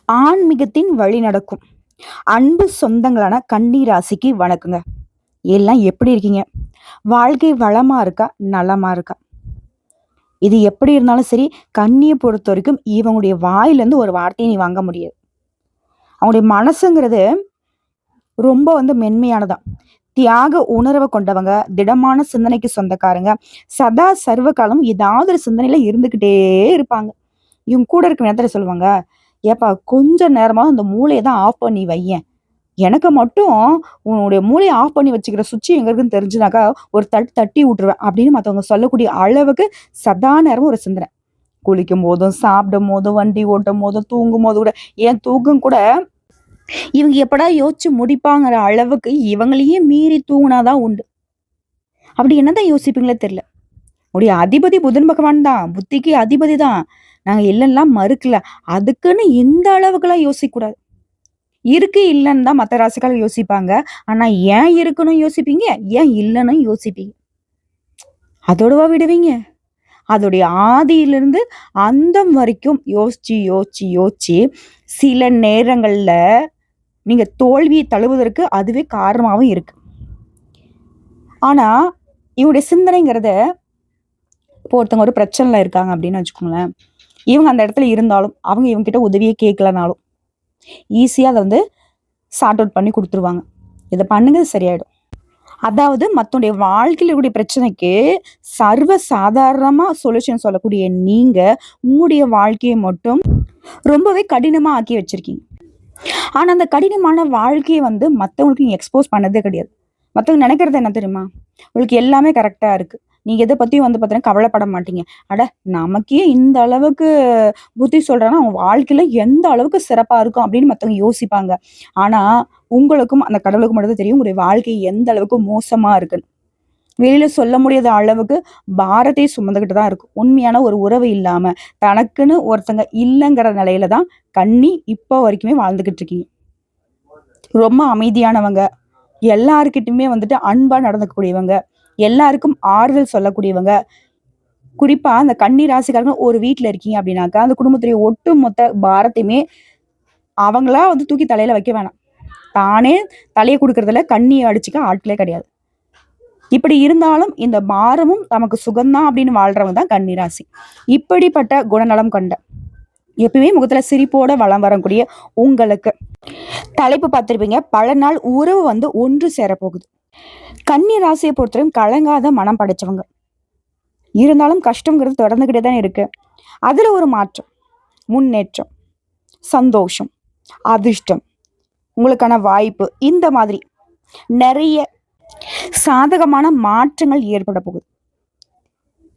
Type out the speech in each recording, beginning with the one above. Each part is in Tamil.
ஆன்மீகத்தின் வழி நடக்கும் அன்பு சொந்தங்களான கன்னி ராசிக்கு வணக்கங்க. எல்லாம் எப்படி இருக்கீங்க? வாழ்க்கை வளமா இருக்கா? நலமா இருக்கா? இது எப்படி இருந்தாலும் சரி, கன்னிய பொறுத்த வரைக்கும் இவங்களுடைய வாயிலிருந்து ஒரு வார்த்தைய நீ வாங்க முடியாது. அவங்களுடைய மனசுங்கிறது ரொம்ப மென்மையானதா. தியாக உணர்வ கொண்டவங்க, திடமான சிந்தனைக்கு சொந்தக்காரங்க. சதா சர்வ காலமும் ஏதாவது ஒரு சிந்தனையில இருந்துகிட்டே இருப்பாங்க. இவங்க கூட இருக்க நேரத்துல சொல்லுவாங்க, "ஏப்பா கொஞ்ச நேரமாவது அந்த மூளைய தான் ஆஃப் பண்ணி வையேன். எனக்கு மட்டும் உன்னுடைய மூளைய ஆஃப் பண்ணி வச்சுக்கிற சுவிட்ச் எங்க இருக்குன்னு தெரிஞ்சுனாக்கா, ஒரு தட்டு தட்டி விட்டுருவேன்." அப்படின்னு மத்தவங்க சொல்லக்கூடிய அளவுக்கு சதா நேரமும் ஒரு சிந்தனை. குளிக்கும்போதும், சாப்பிடும்போதும், வண்டி ஓட்டும்போதும், தூங்கும்போது கூட ஏன் தூக்கம் கூட இவங்க எப்படா யோசிச்சு முடிப்பாங்கிற அளவுக்கு இவங்களையே மீறி தூங்குனா தான் உண்டு. அப்படி என்னதான் யோசிப்பீங்களோ தெரியல. உடைய அதிபதி புதன் பகவான் தான். புத்திக்கு அதிபதி தான். நாங்க இல்லன்னுலாம் மறுக்கல. அதுக்குன்னு இந்த அளவுக்குலாம் யோசிக்கக்கூடாது. இருக்கு, இல்லன்னு தான் மத்த ராசிக்காரங்க யோசிப்பாங்க. ஆனா ஏன் இருக்குன்னு யோசிப்பீங்க? ஏன் இல்லன்னு யோசிப்பீங்க? அதோடவா விடுவீங்க? அதோடைய ஆதியிலிருந்து அந்தம் வரைக்கும் யோசிச்சு, யோசிச்சு, யோசிச்சு சில நேரங்கள்ல நீங்க தோல்வியை தழுவுவதற்கு அதுவே காரணமாவும் இருக்கு. ஆனா, இவங்களுடைய சிந்தனைங்கிறத இப்போ ஒருத்தவங்க ஒரு பிரச்சனைல இருக்காங்க அப்படின்னு வச்சுக்கோங்களேன். இவங்க அந்த இடத்துல இருந்தாலும், அவங்க இவங்க கிட்ட உதவியே கேட்கலனாலும், ஈஸியா அத சார்ட் அவுட் பண்ணி குடுத்துருவாங்க. இத பண்ணுங்க சரியாயிடும். அதாவது மத்தவங்களுடைய வாழ்க்கையில இருக்கக்கூடிய பிரச்சனைக்கு சர்வ சாதாரணமா சொல்யூஷன் சொல்லக்கூடிய நீங்க, உங்களுடைய வாழ்க்கைய மட்டும் ரொம்பவே கடினமா ஆக்கி வச்சிருக்கீங்க. ஆனா, அந்த கடினமான வாழ்க்கைய மத்தவங்களுக்கு நீங்க எக்ஸ்போஸ் பண்ணதே கிடையாது. மத்தவங்க நினைக்கிறது என்ன தெரியுமா? உங்களுக்கு எல்லாமே கரெக்ட்டா இருக்கு. நீங்க எத பத்தியும் பார்த்தீங்கன்னா கவலைப்பட மாட்டீங்க. அட! நமக்கே இந்த அளவுக்கு புத்தி சொல்றான்னா, அவங்க வாழ்க்கையில எந்த அளவுக்கு சிறப்பா இருக்கும் அப்படின்னு மத்தவங்க யோசிப்பாங்க. ஆனா, உங்களுக்கும் அந்த கடவுளுக்கும் மட்டும் தான் தெரியும் உங்களுடைய வாழ்க்கை எந்த அளவுக்கு மோசமா இருக்குன்னு. வெளியில சொல்ல முடியாத அளவுக்கு பாரத்தை சுமந்துகிட்டு தான் இருக்கும். உண்மையான ஒரு உறவு இல்லாம, தனக்குன்னு ஒருத்தங்க இல்லங்கிற நிலையில தான் கன்னி இப்போ வரைக்குமே வாழ்ந்துகிட்டு இருக்கீங்க. ரொம்ப அமைதியானவங்க. எல்லார்கிட்டயுமே அன்பா நடந்துக்கக்கூடியவங்க. எல்லாருக்கும் ஆறுதல் சொல்லக்கூடியவங்க. குறிப்பா அந்த கன்னி ராசிக்காரங்க ஒரு வீட்ல இருக்கீங்க அப்படின்னாக்கா, அந்த குடும்பத்துடைய ஒட்டுமொத்த பாரத்தையுமே அவங்களா தூக்கி தலையில வைக்க வேணாம். தானே தலைய குடுக்குறதுல கண்ணிய அடிச்சுக்க ஆட்களே கிடையாது. இப்படி இருந்தாலும் இந்த பாரமும் நமக்கு சுகம் தான் அப்படின்னு வாழ்றவங்க தான் கன்னி ராசி. இப்படிப்பட்ட குணநலம் கொண்ட எப்பயுமே முகத்துல சிரிப்போட வலம் வரக்கூடிய உங்களுக்கு தலைப்பு பார்த்திருப்பீங்க. பல நாள் உறவு ஒன்று சேரப்போகுது. கன்னி ராசியை பொறுத்தவரைக்கும் கலங்காத மனம் படைச்சவங்க. இருந்தாலும் கஷ்டங்கிறது தொடர்ந்துகிட்டே தான் இருக்கு. அதுல ஒரு மாற்றம், முன்னேற்றம், சந்தோஷம், அதிர்ஷ்டம், உங்களுக்கான வாய்ப்பு இந்த மாதிரி நிறைய சாதகமான மாற்றங்கள் ஏற்பட போகுது.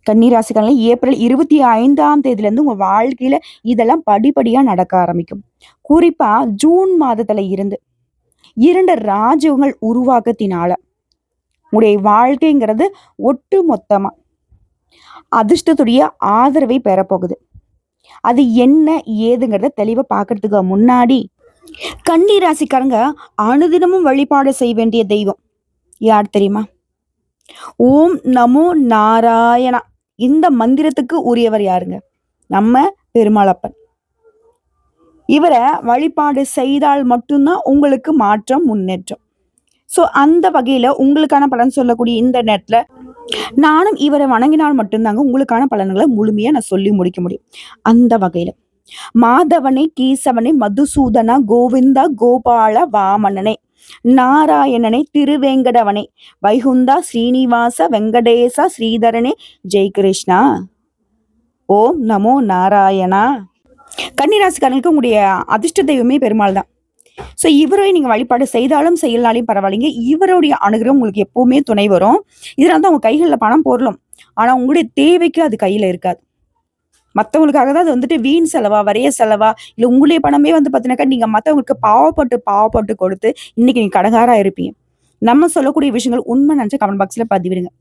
கன்னி ராசிக்காரங்க ஏப்ரல் 25ஆம் தேதியிலிருந்து உங்க வாழ்க்கையில இதெல்லாம் படிப்படியா நடக்க ஆரம்பிக்கும். குறிப்பா ஜூன் மாதத்துல இருந்து 2 ராஜ்யங்கள் உருவாக்கத்தினால உங்களுடைய வாழ்க்கைங்கிறது ஒட்டு மொத்தமா அதிர்ஷ்டத்துடைய ஆதரவை பெறப்போகுது. அது என்ன ஏதுங்கிறத தெளிவா பார்க்கறதுக்கு முன்னாடி கன்னி ராசிக்காரங்க அனுதினமும் வழிபாடு செய்ய வேண்டிய தெய்வம் யார் தெரியுமா? ஓம் நமோ நாராயணா. இந்த மந்திரத்துக்கு உரியவர் யாருங்க? நம்ம பெருமாளப்பன். இவரை வழிபாடு செய்தால் மட்டும்தான் உங்களுக்கு மாற்றம், முன்னேற்றம். ஸோ அந்த வகையில உங்களுக்கான பலன் சொல்லக்கூடிய இந்த நேரத்துல நானும் இவரை வணங்கினால் மட்டும்தாங்க உங்களுக்கான பலன்களை முழுமையா நான் சொல்லி முடிக்க முடியும். அந்த வகையில மாதவனே, கேசவனே, மதுசூதனா, கோவிந்தா, கோபால வாமனனே, நாராயணனே, திருவேங்கடவனே, வைகுந்தா, ஸ்ரீனிவாச, வெங்கடேசா, ஸ்ரீதரனே, ஜெய் கிருஷ்ணா. ஓம் நமோ நாராயணா. கன்னிராசிக்காரங்களுக்கு உங்களுடைய அதிர்ஷ்ட தெய்வமே பெருமாள் தான். ஸோ இவரை நீங்க வழிபாடு செய்தாலும் செய்யலனாலும் பரவாயில்லைங்க. இவருடைய அனுகிரகம் உங்களுக்கு எப்பவுமே துணை வரும். இதனால தான் உங்க கைகள்ல பணம் போடலாம். ஆனா உங்களுடைய தேவைக்கு அது கையில இருக்காது. மத்தவங்களுக்காக தான் அது வீண் செலவா, வரைய செலவா, இல்ல உங்களுடைய பணமே பார்த்தீங்கன்னாக்கா, நீங்க மத்தவங்களுக்கு பாவப்பட்டு, பாவப்பட்டு கொடுத்து இன்னைக்கு நீங்க கடன்காரா இருப்பீங்க. நம்ம சொல்லக்கூடிய விஷயங்கள் உண்மை நினைச்சு கமெண்ட் பாக்ஸ்ல பதிவிடுங்க.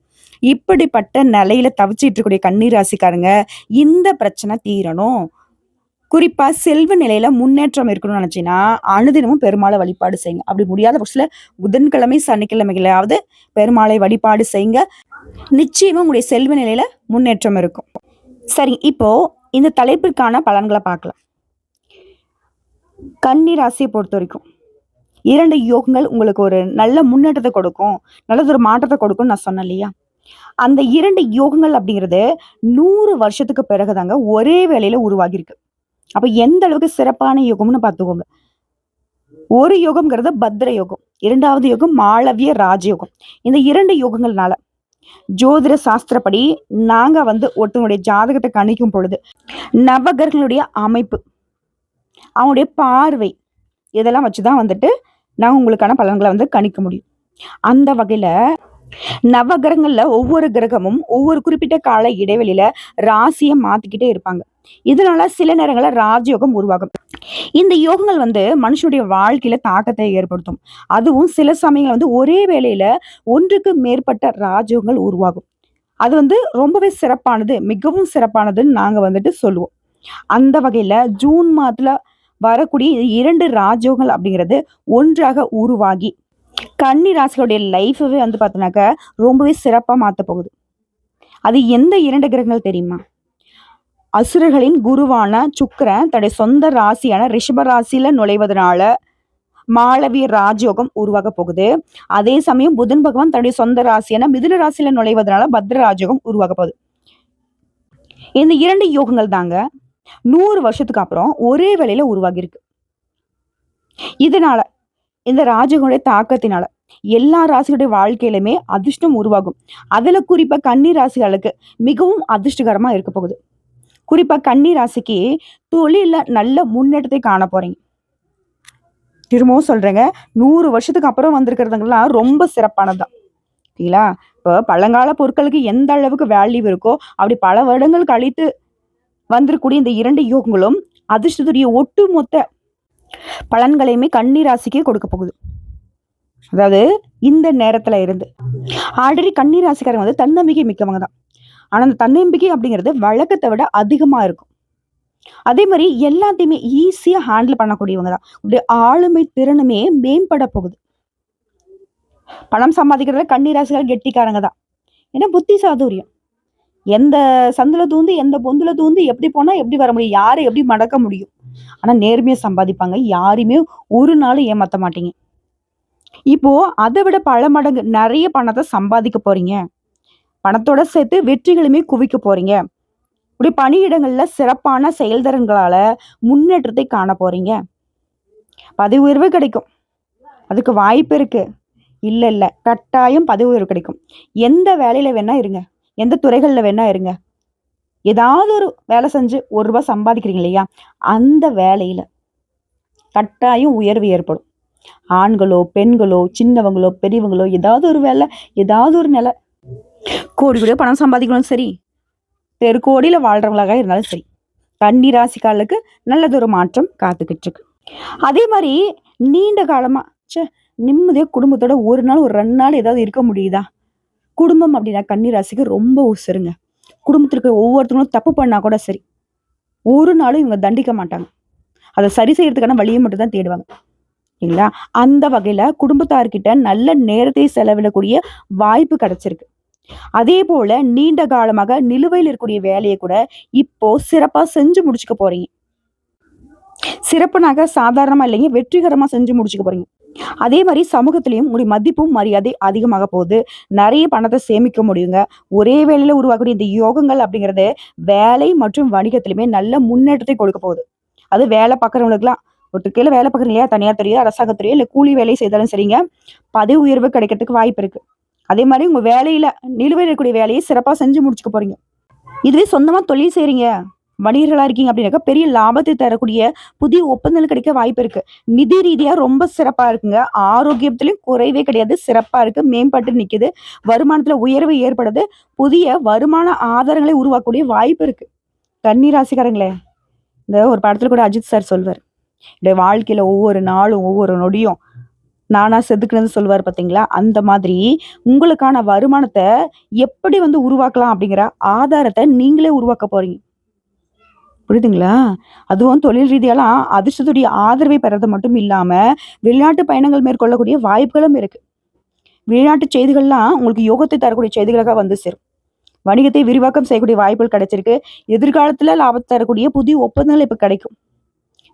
இப்படிப்பட்ட நிலையில தவிச்சிட்டு இருக்கக்கூடிய கன்னி ராசிக்காரங்க, இந்த பிரச்சனை தீரணும். குறிப்பா செல்வ நிலையில முன்னேற்றம் இருக்கணும்னு நினைச்சீங்கன்னா, அனுதினமும் பெருமாளை வழிபாடு செய்யுங்க. அப்படி முடியாத பட்சத்துல புதன்கிழமை, சனிக்கிழமைகளாவது பெருமாளை வழிபாடு செய்யுங்க. நிச்சயமா உங்களுடைய செல்வ நிலையில முன்னேற்றம் இருக்கும். சரி, இப்போ இந்த தலைப்பிற்கான பலன்களை பார்க்கலாம். கன்னி ராசியை பொறுத்தவரைக்கும் 2 யோகங்கள் உங்களுக்கு ஒரு நல்ல முன்னேற்றத்த கொடுக்கும். நல்லதொரு மாற்றத்த கொடுக்கும்னு நான் சொன்னேன் இல்லையா? அந்த 2 யோகங்கள் அப்படிங்கிறது 100 வருஷத்துக்கு பிறகு தாங்க ஒரே வேளையில உருவாகியிருக்கு. அப்ப எந்த அளவுக்கு சிறப்பான யோகம்னு பார்த்துக்கோங்க. ஒரு யோகம்ங்கிறது பத்ர யோகம். 2வது யோகம் மாளவிய ராஜயோகம். இந்த 2 யோகங்கள்னால ஜோதிட சாஸ்திரப்படி நாங்க ஒருத்தவங்களுடைய ஜாதகத்த கணிக்கும் பொழுது, நவகிரகங்களுடைய அமைப்பு, அவங்களுடைய பார்வை இதெல்லாம் வச்சு தான் நான் உங்களுக்கான பலன்கள கணிக்க முடியும். அந்த வகையில நவகிரகங்கள்ல ஒவ்வொரு கிரகமும் ஒவ்வொரு குறிப்பிட்ட கால இடைவெளியில ராசிய மாத்திக்கிட்டே இருப்பாங்க. இதனால சில நேரங்கள்ல ராஜயோகம் உருவாகும். இந்த யோகங்கள் மனுஷனுடைய வாழ்க்கையில தாக்கத்தை ஏற்படுத்தும். அதுவும் சில சமயங்கள்ல ஒரே வேளையில ஒன்றுக்கு மேற்பட்ட ராஜயோகங்கள் உருவாகும். அது ரொம்பவே சிறப்பானது, மிகவும் சிறப்பானதுன்னு நாங்க சொல்லுவோம். அந்த வகையில ஜூன் மாதத்துல வரக்கூடிய 2 ராஜயோகங்கள் அப்படிங்கிறது ஒன்றாக உருவாகி கன்னி ராசிகளுடைய லைஃபவே பார்த்தோம்னாக்க ரொம்பவே சிறப்பா மாத்தப் போகுது. அது எந்த 2 கிரகங்கள் தெரியுமா? அசுரர்களின் குருவான சுக்கிரன் தன்னுடைய சொந்த ராசியான ரிஷப ராசியில நுழைவதனால மாளவிய ராஜயோகம் உருவாக போகுது. அதே சமயம் புதன் பகவான் தன்னுடைய சொந்த ராசியான மிதுன ராசியில நுழைவதனால பத்ர ராஜயோகம் உருவாக போகுது. இந்த 2 யோகங்கள் தாங்க 100 வருஷத்துக்கு அப்புறம் ஒரே வேளையில உருவாகி இருக்கு. இதனால இந்த ராஜயோகங்களுடைய தாக்கத்தினால எல்லா ராசிகளுடைய வாழ்க்கையிலுமே அதிர்ஷ்டம் உருவாகும். அதுல குறிப்பா கன்னி ராசிகளுக்கு மிகவும் அதிர்ஷ்டகரமா இருக்க போகுது. குறிப்பா கன்னி ராசிக்கு தொழில்ல நல்ல முன்னேற்றத்தை காண போறீங்க. திரும்பவும் சொல்றேங்க, 100 வருஷத்துக்கு அப்புறம் வந்திருக்கிறதுங்கலாம் ரொம்ப சிறப்பானதுதான். சரிங்களா? இப்போ பழங்கால பொருட்களுக்கு எந்த அளவுக்கு வேல்யூ இருக்கோ, அப்படி பல வருடங்கள் கழித்து வந்திருக்கக்கூடிய இந்த 2 யோகங்களும் அதிர்ஷ்டத்துடைய ஒட்டுமொத்த பலன்களையுமே கன்னி ராசிக்கே கொடுக்க போகுது. அதாவது இந்த நேரத்துல இருந்து ஆல்ரெடி கன்னி ராசிக்காரங்க தன்னம்பிக்கை மிக்கவங்க தான். ஆனா அந்த தன்னம்பிக்கை அப்படிங்கிறது வழக்கத்தை விட அதிகமா இருக்கும். அதே மாதிரி எல்லாத்தையுமே ஈஸியா ஹேண்டில் பண்ணக்கூடியவங்க தான். உடைய ஆளுமை திறனுமே மேம்பட போகுது. பணம் சம்பாதிக்கிறதுல கன்னி ராசிக்காரர் கெட்டிக்காரங்க தான். ஏன்னா புத்தி சாதுரியம். எந்த சந்துல தூந்து எந்த பொந்துல தூந்து எப்படி போனா எப்படி வர முடியும், யாரை எப்படி மடக்க முடியும். ஆனா நேர்மையா சம்பாதிப்பாங்க. யாரையுமே ஒரு நாளும் ஏமாத்த மாட்டீங்க. இப்போ அதை விட பல மடங்கு நிறைய பணத்தை சம்பாதிக்க போறீங்க. பணத்தோட சேர்த்து வெற்றிகளுமே குவிக்க போறீங்க. இப்படி பணியிடங்கள்ல சிறப்பான செயல்திறன்களால முன்னேற்றத்தை காண போறீங்க. பதவி உயர்வு கிடைக்கும். அதுக்கு வாய்ப்பு இருக்கு. இல்ல இல்ல கட்டாயம் பதவி உயர்வு கிடைக்கும். எந்த வேலையில வேணா இருங்க, எந்த துறைகள்ல வேணா இருங்க, ஏதாவது ஒரு வேலை செஞ்சு ₹1 சம்பாதிக்கிறீங்க இல்லையா, அந்த வேலையில கட்டாயம் உயர்வு ஏற்படும். ஆண்களோ பெண்களோ சின்னவங்களோ பெரியவங்களோ ஏதாவது ஒரு வேலை, ஏதாவது ஒரு நிலை, கோடி கோடியோ பணம் சம்பாதிக்கணும் சரி, தெருக்கோடியில வாழ்றவங்களாக இருந்தாலும் சரி, கன்னி ராசிக்காரர்களுக்கு நல்லதொரு மாற்றம் காத்துக்கிட்டு இருக்கு. அதே மாதிரி நீண்ட காலமா நிம்மதியா குடும்பத்தோட ஒரு நாள் ஒரு 2 நாள் ஏதாவது இருக்க முடியுதா? குடும்பம் அப்படின்னா கன்னி ராசிக்கு ரொம்ப உசுருங்க. குடும்பத்திற்கு ஒவ்வொருத்தரும் தப்பு பண்ணா கூட சரி, ஒரு நாளும் இவங்க தண்டிக்க மாட்டாங்க. அதை சரி செய்யறதுக்கான வழியை மட்டும் தான் தேடுவாங்க. இல்லைங்களா? அந்த வகையில குடும்பத்தார்கிட்ட நல்ல நேரத்தை செலவிடக்கூடிய வாய்ப்பு கிடைச்சிருக்கு. அதே போல நீண்ட காலமாக நிலுவையில் இருக்கக்கூடிய வேலையை கூட இப்போ சிறப்பா செஞ்சு முடிச்சுக்க போறீங்க. சிறப்புனாக சாதாரணமா இல்லைங்க, வெற்றிகரமா செஞ்சு முடிச்சுக்க போறீங்க. அதே மாதிரி சமூகத்திலையும் உங்களுடைய மதிப்பும் மரியாதை அதிகமாக போகுது. நிறைய பணத்தை சேமிக்க முடியுங்க. ஒரே வேலையில உருவாக்கக்கூடிய இந்த யோகங்கள் அப்படிங்கிறது வேலை மற்றும் வணிகத்திலுமே நல்ல முன்னேற்றத்தை கொடுக்க போகுது. அது வேலை பார்க்குறவங்களுக்குலாம் ஒருத்தர் கீழே வேலை பார்க்குறீங்க இல்லையா, தனியார் துறையோ அரசாங்கத்துறையோ இல்லை கூலி வேலை செய்தாலும் சரிங்க, பதவி உயர்வு கிடைக்கிறதுக்கு வாய்ப்பு இருக்கு. அதே மாதிரி உங்க வேலையில நிலுவையில் இருக்கக்கூடிய வேலையை சிறப்பா செஞ்சு முடிச்சுக்க போறீங்க. இதுவே சொந்தமா தொழில் செய்றீங்க, வணிகர்களா இருக்கீங்க அப்படின்னாக்கா பெரிய லாபத்தை தரக்கூடிய புதிய ஒப்பந்தங்கள் கிடைக்க வாய்ப்பு இருக்கு. நிதி ரீதியா ரொம்ப சிறப்பா இருக்குங்க. ஆரோக்கியத்திலயும் குறைவே கிடையாது, சிறப்பா இருக்கு, மேம்பட்டு நிக்குது. வருமானத்துல உயர்வு ஏற்படுது. புதிய வருமான ஆதாரங்களை உருவாக்கக்கூடிய வாய்ப்பு இருக்கு. கன்னி ராசிக்காரங்களே, இந்த ஒரு படத்துல கூட அஜித் சார் சொல்வார், என்னுடைய வாழ்க்கையில ஒவ்வொரு நாளும் ஒவ்வொரு நொடியும் நானா செதுக்குனது சொல்லுவார் பாத்தீங்களா? அந்த மாதிரி உங்களுக்கான வருமானத்தை எப்படி உருவாக்கலாம் அப்படிங்கிற ஆதாரத்தை நீங்களே உருவாக்க போறீங்க. புரியுதுங்களா? அதுவும் தொழில் ரீதியாலாம் அதிர்ஷ்டத்துடைய ஆதரவை பெறது மட்டும் இல்லாம வெளிநாட்டு பயணங்கள் மேற்கொள்ளக்கூடிய வாய்ப்புகளும் இருக்கு. வெளிநாட்டு செய்திகள்லாம் உங்களுக்கு யோகத்தை தரக்கூடிய செய்திகளாக சேரும். வணிகத்தை விரிவாக்கம் செய்யக்கூடிய வாய்ப்புகள் கிடைச்சிருக்கு. எதிர்காலத்துல லாபத்தை தரக்கூடிய புதிய ஒப்பந்தங்கள் இப்ப கிடைக்கும்.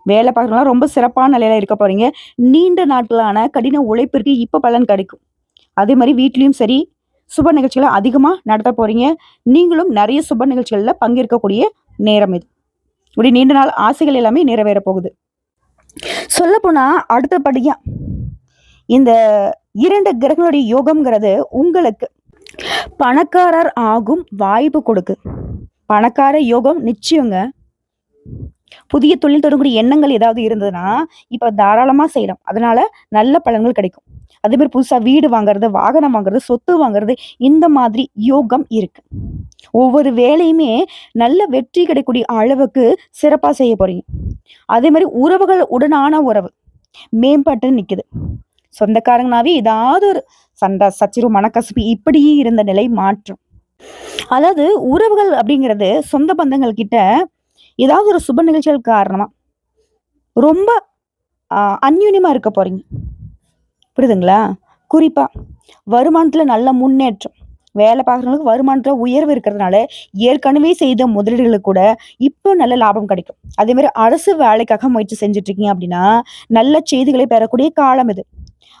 வேலை பார்க்குறவங்களாம் ரொம்ப சிறப்பான நிலையில இருக்க போறீங்க. நீண்ட நாட்களான கடின உழைப்பிற்கு இப்ப பலன் கிடைக்கும். அதே மாரி வீட்லயும் சரி, சுப நிகழ்ச்சிகள அதிகமா நடத்த போறீங்க. நீங்களும் நெறைய சுப நிகழ்ச்சிகள்ல பங்கேற்கக்கூடிய நேரம் இது. உங்களுடைய நீண்ட நாள் ஆசைகள் எல்லாமே நிறைவேற போகுது. சொல்லப்போனா அடுத்தபடியா இந்த 2 கிரகங்களுடைய யோகம்ங்கிறது உங்களுக்கு பணக்காரர் ஆகும் வாய்ப்பு கொடுக்கு. பணக்கார யோகம் நிச்சயங்க. புதிய தொழில் தொடங்கக்கூடிய எண்ணங்கள் ஏதாவது இருந்ததுன்னா, இப்ப தாராளமா செய்யலாம். அதனால நல்ல பலன்கள் கிடைக்கும். அதே மாரி புதுசா வீடு வாங்குறது, வாகனம் வாங்குறது, சொத்து வாங்குறது இந்த மாதிரி யோகம் இருக்கு. ஒவ்வொரு வேலையுமே நல்ல வெற்றி கிடைக்கக்கூடிய அளவுக்கு சிறப்பா செய்ய போறீங்க. அதே மாரி உறவுகள் உடனான உறவு மேம்பட்டு நிக்குது. சொந்தக்காரங்கனாவே ஏதாவது ஒரு சண்டை, சச்சரவு, மனக்கசப்பு இப்படியே இருந்த நிலை மாற்றும். அதாவது உறவுகள் அப்படிங்கிறது சொந்த பந்தங்கள் கிட்ட ஏதாவது ஒரு சுப நிகழ்ச்சிகள் காரணமா ரொம்ப அந்யூன்யமா இருக்க போறீங்க. புரியுதுங்களா? குறிப்பா வருமானத்துல நல்ல முன்னேற்றம். வேலை பார்க்குறவங்களுக்கு வருமானத்துல உயர்வு இருக்கிறதுனால, ஏற்கனவே செய்த முதலீடுகளுக்கு கூட இப்போ நல்ல லாபம் கிடைக்கும். அதே மாரி அரசு வேலைக்காக முயற்சி செஞ்சுட்டு இருக்கீங்க அப்படின்னா, நல்ல செய்திகளை பெறக்கூடிய காலம் இது.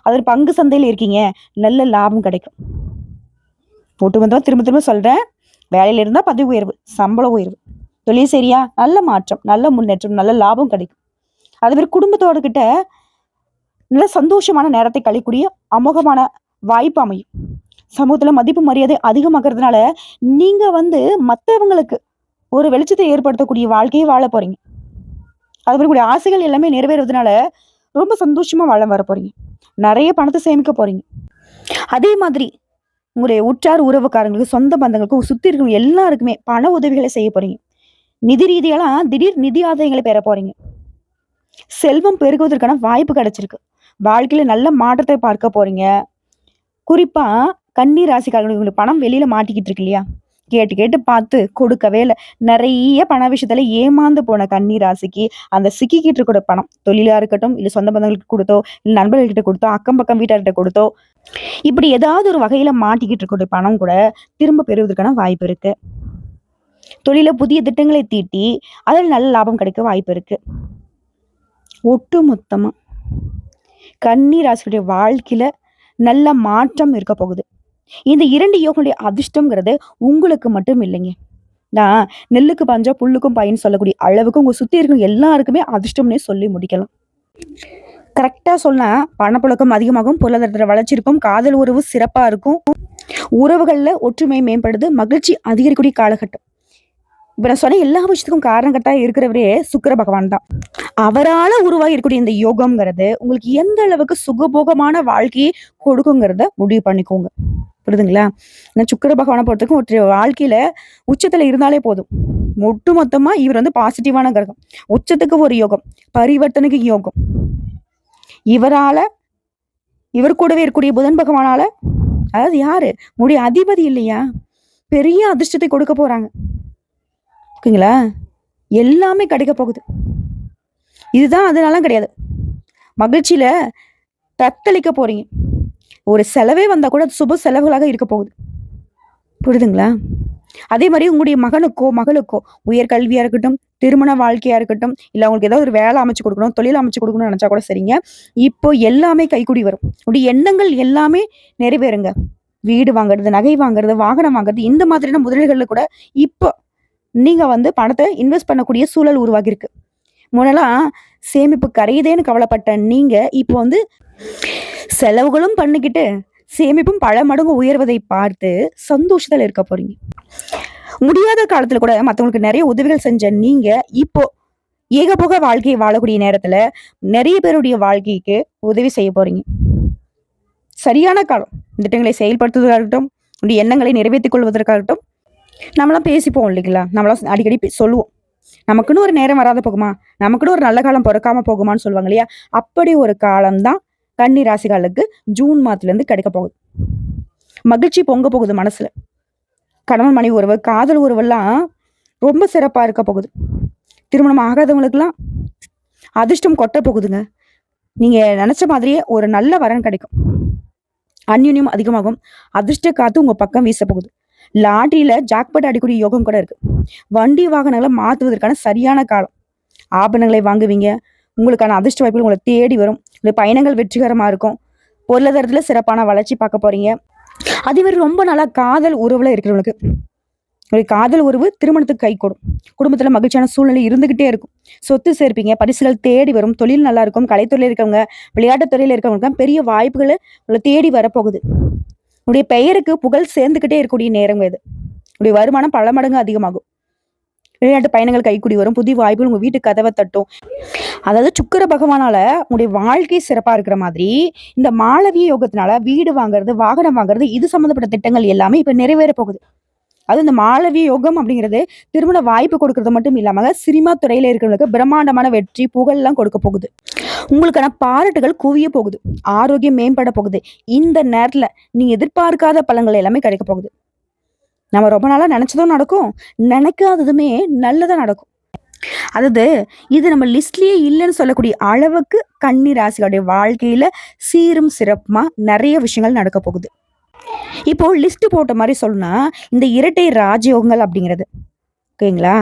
அதில் பங்கு சந்தையில இருக்கீங்க, நல்ல லாபம் கிடைக்கும். ஒட்டுமொத்தமா திரும்ப திரும்ப சொல்றேன். வேலையில இருந்தா பதவி உயர்வு, சம்பள உயர்வு. தொழில் சரியா? நல்ல மாற்றம், நல்ல முன்னேற்றம், நல்ல லாபம் கிடைக்கும். அதே மாரி குடும்பத்தோட கிட்ட நல்ல சந்தோஷமான நேரத்தை கழிக்கக்கூடிய அமோகமான வாய்ப்பு அமையும். சமூகத்துல மதிப்பு மரியாதை அதிகமாகறதுனால, நீங்க மத்தவங்களுக்கு ஒரு வெளிச்சத்தை ஏற்படுத்தக்கூடிய வாழ்க்கையை வாழ போறீங்க. அது மாரி உங்களுடைய ஆசைகள் எல்லாமே நிறைவேறுவதனால, ரொம்ப சந்தோஷமா வாழ வர போறீங்க. நெறைய பணத்த சேமிக்க போறீங்க. அதே மாதிரி உங்களுடைய உற்றார் உறவுக்காரங்களுக்கு, சொந்த பந்தங்களுக்கு, சுத்தி இருக்கிறவங்க எல்லாருக்குமே பண உதவிகளை செய்ய போறீங்க. நிதி ரீதியாலாம் திடீர் நிதி ஆதாயங்களை பெற போறீங்க. செல்வம் பெருகுவதற்கான வாய்ப்பு கிடைச்சிருக்கு. வாழ்க்கையில நல்ல மாற்றத்தை பார்க்க போறீங்க. குறிப்பா கன்னி ராசிக்காரங்களுக்கு உங்களுக்கு பணம் வெளியில மாட்டிக்கிட்டு இருக்கு இல்லையா? கேட்டு கேட்டு பார்த்து கொடுக்கவே இல்ல. நெறைய பண விஷயத்துல ஏமாந்து போன கன்னி ராசிக்கு, அந்த சிக்கிக்கிட்டு இருக்கிற பணம், தொழிலா இருக்கட்டும், இல்ல சொந்த பந்தங்களுக்கு குடுத்தோ, இல்ல நண்பர்கள்கிட்ட குடுத்தோ, அக்கம் பக்கம் வீட்டார்கிட்ட குடுத்தோ, இப்படி ஏதாவது ஒரு வகையில மாட்டிக்கிட்டு இருக்கக்கூடிய பணம் கூட திரும்ப பெறுவதற்கான வாய்ப்பு இருக்கு. தொழில புதிய திட்டங்களை தீட்டி, அதில் நல்ல லாபம் கிடைக்க வாய்ப்பு இருக்கு. ஒட்டு மொத்தமா கன்னி ராசியுடைய வாழ்க்கையில நல்ல மாற்றம் இருக்க போகுது. இந்த 2 யோகங்களுடைய அதிர்ஷ்டம்ங்கிறது உங்களுக்கு மட்டும் இல்லைங்க. நான் நெல்லுக்கு பாஞ்சா புல்லுக்கும் பாயுன்னு சொல்லக்கூடிய அளவுக்கு உங்க சுத்தி இருக்கிற எல்லாருக்குமே அதிர்ஷ்டம்னே சொல்லி முடிக்கலாம். கரெக்ட்டா சொன்னா பணப்புழக்கம் அதிகமாகும், பொருளாதாரத்துல வளர்ச்சி இருக்கும், காதல் உறவு சிறப்பா இருக்கும், உறவுகள்ல ஒற்றுமை மேம்படுது, மகிழ்ச்சி அதிகரிக்கக்கூடிய காலகட்டம். இப்ப நான் சொன்ன எல்லா விஷயத்துக்கும் காரணகர்த்தா இருக்கிறவரே சுக்கிர பகவான் தான். அவரால உருவாகி இருக்கக்கூடிய இந்த யோகம்ங்கிறது உங்களுக்கு எந்த அளவுக்கு சுகபோகமான வாழ்க்கையை கொடுக்குங்கிறத முடிவு பண்ணிக்கோங்க. புரியுதுங்களா? ஏன்னா சுக்கிர பகவானை பொறுத்தவரைக்கும் ஒரு வாழ்க்கையில உச்சத்துல இருந்தாலே போதும். ஒட்டுமொத்தமா இவர் பாசிட்டிவான கிரகம். உச்சத்துக்கு ஒரு யோகம், பரிவர்த்தனைக்கு யோகம். இவரால இவர் கூடவே இருக்கக்கூடிய புதன் பகவானால, அதாவது யாரு? உங்களுடைய அதிபதி இல்லையா? பெரிய அதிர்ஷ்டத்தை கொடுக்க போறாங்க. ஓகேங்களா? எல்லாமே கிடைக்க போகுது. இதுதான் அதனாலாம் கிடையாது. மகிழ்ச்சியில தத்தளிக்க போறீங்க. ஒரு செலவே வந்தா கூட அது சுப செலவுகளாக இருக்க போகுது. புரியுதுங்களா? அதே மாரி உங்களுடைய மகனுக்கோ, மகளுக்கோ உயர்கல்வியா இருக்கட்டும், திருமண வாழ்க்கையா இருக்கட்டும், இல்ல அவங்களுக்கு ஏதாவது ஒரு வேலை அமைச்சு குடுக்கணும், தொழில் அமைச்சு குடுக்கணும்னு நெனச்சா கூட சரிங்க. இப்போ எல்லாமே கைக்கூடி வரும். உங்களுடைய எண்ணங்கள் எல்லாமே நிறைவேறுங்க. வீடு வாங்குறது, நகை வாங்குறது, வாகனம் வாங்குறது இந்த மாதிரியான முதலீடுகள்ல கூட இப்போ நீங்க பணத்த இன்வெஸ்ட் பண்ணக்கூடிய சூழல் உருவாகியிருக்கு. முன்னலாம் சேமிப்பு கரையுதேன்னு கவலைப்பட்ட நீங்க, இப்போ செலவுகளும் பண்ணிக்கிட்டு, சேமிப்பும் பல மடங்கு உயர்வதை பார்த்து சந்தோஷத்துல இருக்க போறீங்க. முடியாத காலத்துல கூட மத்தவங்களுக்கு நெறைய உதவிகள் செஞ்ச நீங்க, இப்போ ஏகபோக வாழ்க்கையை வாழக்கூடிய நேரத்துல, நெறைய பேருடைய வாழ்க்கைக்கு உதவி செய்ய போறீங்க. சரியான காலம். திட்டங்களை செயல்படுத்துவதா இருக்கட்டும், உங்களுடைய எண்ணங்களை நிறைவேற்றிக் கொள்வதற்காகட்டும், நம்மலாம் பேசிப்போம் இல்லைங்களா? நம்மலாம் அடிக்கடி சொல்லுவோம். நமக்குன்னு ஒரு நேரம் வராத போகுமா? நமக்குன்னு ஒரு நல்ல காலம் பொறக்காம போகுமான்னு சொல்லுவாங்க இல்லையா? அப்படி ஒரு காலம் தான் கன்னி ராசிகளுக்கு ஜூன் மாதத்துலேருந்து கிடைக்க போகுது. மகிழ்ச்சி பொங்க போகுது மனசுல. கணவன் மனைவி உறவு, காதல் உறவெல்லாம் ரொம்ப சிறப்பா இருக்க போகுது. திருமணம் ஆகாதவங்களுக்குலாம் அதிர்ஷ்டம் கொட்ட போகுதுங்க. நீங்க நினைச்ச மாதிரியே ஒரு நல்ல வரன் கிடைக்கும். அந்யுன்யம் அதிகமாகும். அதிர்ஷ்ட காத்து உங்க பக்கம் வீச போகுது. லாட்டரியில ஜாக்பாட் அடிக்கூடிய யோகம் கூட இருக்கு. வண்டி வாகனங்களை மாத்துவதற்கான சரியான காலம். ஆபரணங்களை வாங்குவீங்க. உங்களுக்கான அதிர்ஷ்ட வாய்ப்புகள் உங்களை தேடி வரும். உங்களுடைய பயணங்கள் வெற்றிகரமா இருக்கும். பொருளாதாரத்துல சிறப்பான வளர்ச்சி பார்க்க போறீங்க. அதே மாதிரி ரொம்ப நாளா காதல் உறவுல இருக்கிறவங்களுக்கு ஒரு காதல் உறவு திருமணத்துக்கு கைகூடும். குடும்பத்துல மகிழ்ச்சியான சூழ்நிலை இருந்துகிட்டே இருக்கும். சொத்து சேர்ப்பீங்க, பரிசுகள் தேடி வரும், தொழில் நல்லா இருக்கும். கலைத்துறையில இருக்கவங்க, விளையாட்டுத் துறையில இருக்கவங்களுக்கு பெரிய வாய்ப்புகள் உங்களை தேடி வரப்போகுது. உங்களுடைய பெயருக்கு புகழ் சேர்ந்துகிட்டே இருக்கக்கூடிய நேரம் இது. உங்களுடைய வருமானம் பல மடங்கு அதிகமாகும். வெளிநாட்டு பயணங்கள் கைக்கூடி வரும். புதிய வாய்ப்புகள் உங்க வீட்டு கதவை தட்டும். அதாவது சுக்கிர பகவானால உங்களுடைய வாழ்க்கை சிறப்பா இருக்கிற மாதிரி, இந்த மாளவிய யோகத்தினால வீடு வாங்குறது, வாகனம் வாங்குறது, இது சம்பந்தப்பட்ட திட்டங்கள் எல்லாமே இப்ப நிறைவேற போகுது. அது இந்த மாளவிய யோகம் அப்படிங்கிறது திருமண வாய்ப்பு கொடுக்கறது மட்டும் இல்லாம சினிமா துறையில இருக்கிறவங்களுக்கு பிரம்மாண்டமான வெற்றி புகழ் கொடுக்க போகுது. உங்களுக்கான பாராட்டுகள் குவிய போகுது. ஆரோக்கியம் மேம்பட போகுது. இந்த நேரத்துல நீங்க எதிர்பார்க்காத பலன்கள் எல்லாமே கிடைக்க போகுது. நம்ம ரொம்ப நாளா நினைச்சதும் நடக்கும், நினைக்காததுமே நல்லதா நடக்கும். அதாவது இது நம்ம லிஸ்ட்லயே இல்லைன்னு சொல்லக்கூடிய அளவுக்கு கன்னி ராசிகளுடைய வாழ்க்கையில சீரும் சிறப்புமா நிறைய விஷயங்கள் நடக்க போகுது. இப்போ லிஸ்ட் போட்ட மாதிரி சொல்லணும்னா, இந்த இரட்டை ராஜயோகங்கள் அப்படிங்கிறது ஓகேங்களா,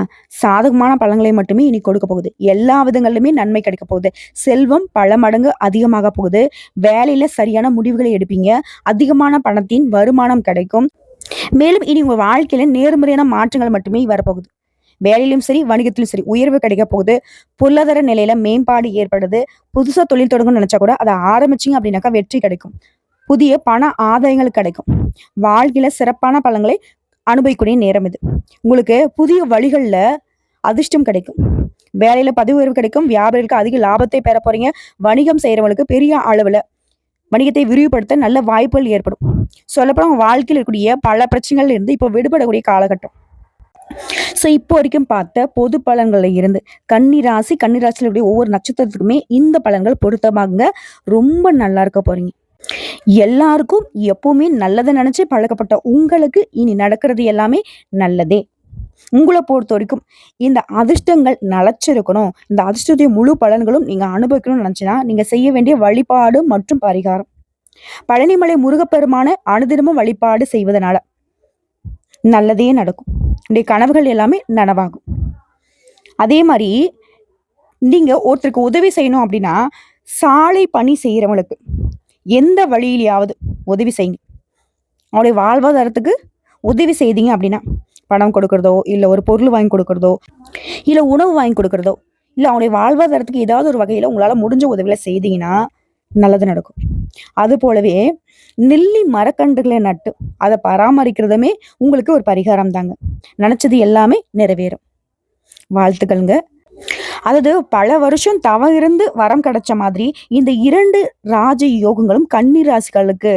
சாதகமான பலன்களை மட்டுமே இனி கொடுக்க போகுது. எல்லா விதங்களிலுமே நன்மை கிடைக்க போகுது. செல்வம் பல மடங்கு அதிகமாக போகுது. வேலையில சரியான முடிவுகளை எடுப்பீங்க. அதிகமான பணத்தின் வருமானம் கிடைக்கும். மேலும் இனி உங்க வாழ்க்கையில நேர்மறையான மாற்றங்கள் மட்டுமே வரப்போகுது. வேலையிலும் சரி, வணிகத்திலும் சரி உயர்வு கிடைக்க போகுது. பொருளாதார நிலையில மேம்பாடு ஏற்படுது. புதுசா தொழில் தொடங்கணும்னு நினைச்சா கூட அதை ஆரம்பிச்சிங்க அப்படின்னாக்கா வெற்றி கிடைக்கும். புதிய பண ஆதாயங்கள் கிடைக்கும். வாழ்க்கையில சிறப்பான பலன்களை அனுபவிக்கூடிய நேரம் இது. உங்களுக்கு புதிய வழிகள்ல அதிர்ஷ்டம் கிடைக்கும். வேலையில பதவி உயர்வு கிடைக்கும். வியாபாரிகளுக்கு அதிக லாபத்தை பெற போறீங்க. வணிகம் செய்யறவங்களுக்கு பெரிய அளவுல வணிகத்தை விரிவுபடுத்த நல்ல வாய்ப்புகள் ஏற்படும். சொல்லப்போனா வாழ்க்கையில் இருக்கக்கூடிய பல பிரச்சனைகள்ல இருந்து இப்போ விடுபடக்கூடிய காலகட்டம். ஸோ இப்போ வரைக்கும் பார்த்த பொது பலன்கள்ல இருந்து கன்னி ராசியில் ஒவ்வொரு நட்சத்திரத்துக்குமே இந்த பலன்கள் பொருத்தமாகுங்க. ரொம்ப நல்லா இருக்க போறீங்க. எல்லாருக்கும் எப்பவுமே நல்லதை நினைச்சு பழக்கப்பட்ட உங்களுக்கு இனி நடக்கிறது எல்லாமே நல்லதே. உங்களை பொறுத்த வரைக்கும் இந்த அதிர்ஷ்டங்கள் நிலைச்சிருக்கணும், இந்த அதிர்ஷ்டத்துடைய முழு பலன்களும் நீங்க அனுபவிக்கணும்னு நினைச்சுன்னா நீங்க செய்ய வேண்டிய வழிபாடு மற்றும் பரிகாரம், பழனிமலை முருகப்பெருமான அனுதினமும் வழிபாடு செய்வதனால நல்லதே நடக்கும். உடைய கனவுகள் எல்லாமே நனவாகும். அதே மாதிரி நீங்க ஒருத்தருக்கு உதவி செய்யணும் அப்படின்னா, சாலை பணி செய்யறவங்களுக்கு எந்த வழியிலையாவது உதவி செய்யுங்க. அவருடைய வாழ்வாதாரத்துக்கு உதவி செய்தீங்க அப்படின்னா, பணம் கொடுக்கறதோ, இல்லை ஒரு பொருள் வாங்கி கொடுக்கறதோ, இல்லை உணவு வாங்கி கொடுக்கறதோ, இல்லை அவங்களுடைய வாழ்வாதாரத்துக்கு ஏதாவது ஒரு வகையில் உங்களால் முடிஞ்ச உதவிகளை செய்தீங்கன்னா நல்லது நடக்கும். அது போலவே நெல்லி மரக்கன்றுகளை நட்டு அதை பராமரிக்கிறதுமே உங்களுக்கு ஒரு பரிகாரம் தாங்க. நினைச்சது எல்லாமே நிறைவேறும். வாழ்த்துக்கள்ங்க. அதாவது பல வருஷம் தவம் இருந்து வரம் கிடைச்ச மாதிரி இந்த 2 ராஜ யோகங்களும் கன்னி ராசிகளுக்கு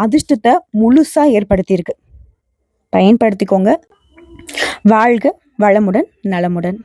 அதிர்ஷ்டத்தை முழுசா ஏற்படுத்தியிருக்கு. பயன்படுத்திக்கோங்க. வாழ்க வளமுடன், நலமுடன்.